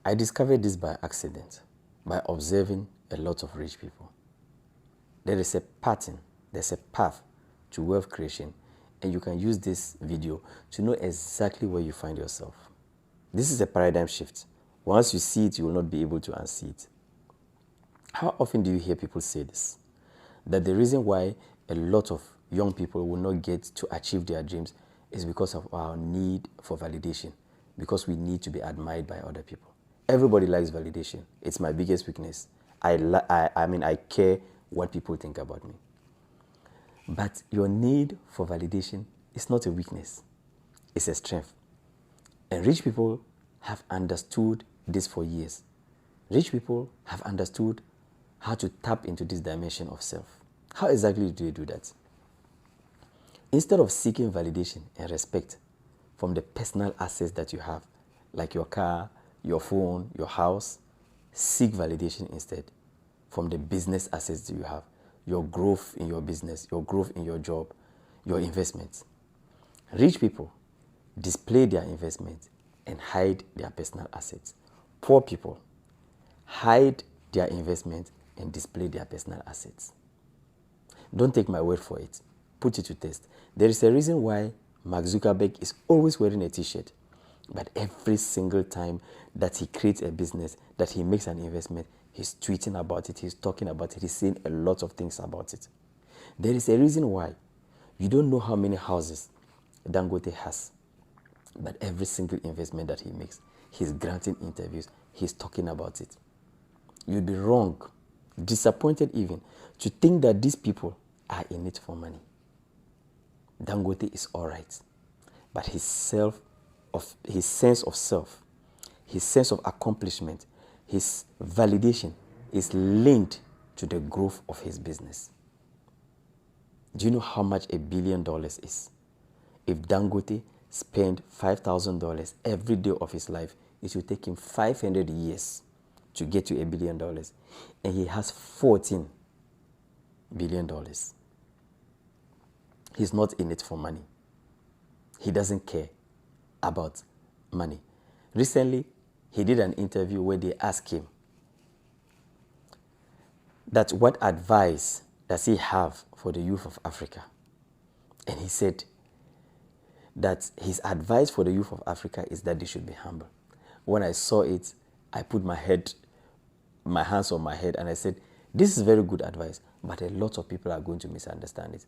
I discovered this by accident, by observing a lot of rich people. There is a pattern, there's a path to wealth creation, and you can use this video to know exactly where you find yourself. This is a paradigm shift. Once you see it, you will not be able to unsee it. How often do you hear people say this? That the reason why a lot of young people will not get to achieve their dreams is because of our need for validation, because we need to be admired by other people. Everybody likes validation. It's my biggest weakness. I care what people think about me. But your need for validation is not a weakness. It's a strength. And rich people have understood this for years. Rich people have understood how to tap into this dimension of self. How exactly do you do that? Instead of seeking validation and respect from the personal assets that you have, like your car, your phone, your house, seek validation instead from the business assets that you have, your growth in your business, your growth in your job, your investments. Rich people display their investments and hide their personal assets. Poor people hide their investments and display their personal assets. Don't take my word for it. Put it to test. There is a reason why Mark Zuckerberg is always wearing a t-shirt. But every single time that he creates a business, that he makes an investment, he's tweeting about it, he's talking about it, he's saying a lot of things about it. There is a reason why. You don't know how many houses Dangote has. But every single investment that he makes, he's granting interviews, he's talking about it. You'd be wrong, disappointed even, to think that these people are in it for money. Dangote is all right, but his sense of self, his sense of accomplishment, his validation is linked to the growth of his business. Do you know how much $1 billion is? If Dangote spent $5,000 every day of his life, it will take him 500 years to get to $1 billion. And he has $14 billion. He's not in it for money. He doesn't care about money. Recently, he did an interview where they asked him that what advice does he have for the youth of Africa? And he said that his advice for the youth of Africa is that they should be humble. When I saw it, I put my hands on my head and I said, this is very good advice, but a lot of people are going to misunderstand it.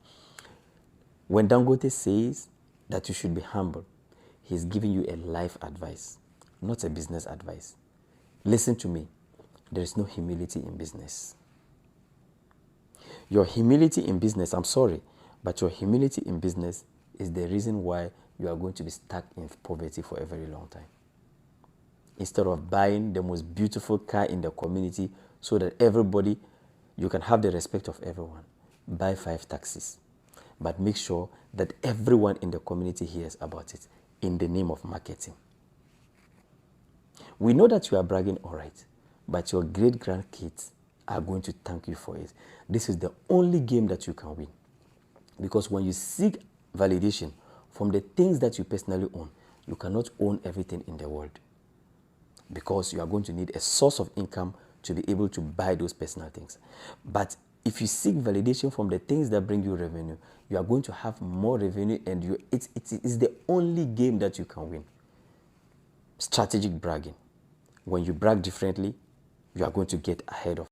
When Dangote says that you should be humble, he's giving you a life advice, not a business advice. Listen to me. There is no humility in business. Your humility in business, I'm sorry, but your humility in business is the reason why you are going to be stuck in poverty for a very long time. Instead of buying the most beautiful car in the community so that everybody, you can have the respect of everyone, buy 5 taxis. But make sure that everyone in the community hears about it in the name of marketing. We know that you are bragging all right, but your great-grandkids are going to thank you for it. This is the only game that you can win. Because when you seek validation from the things that you personally own, you cannot own everything in the world. Because you are going to need a source of income to be able to buy those personal things. But if you seek validation from the things that bring you revenue, you are going to have more revenue, and it is the only game that you can win. Strategic bragging. When you brag differently, you are going to get ahead of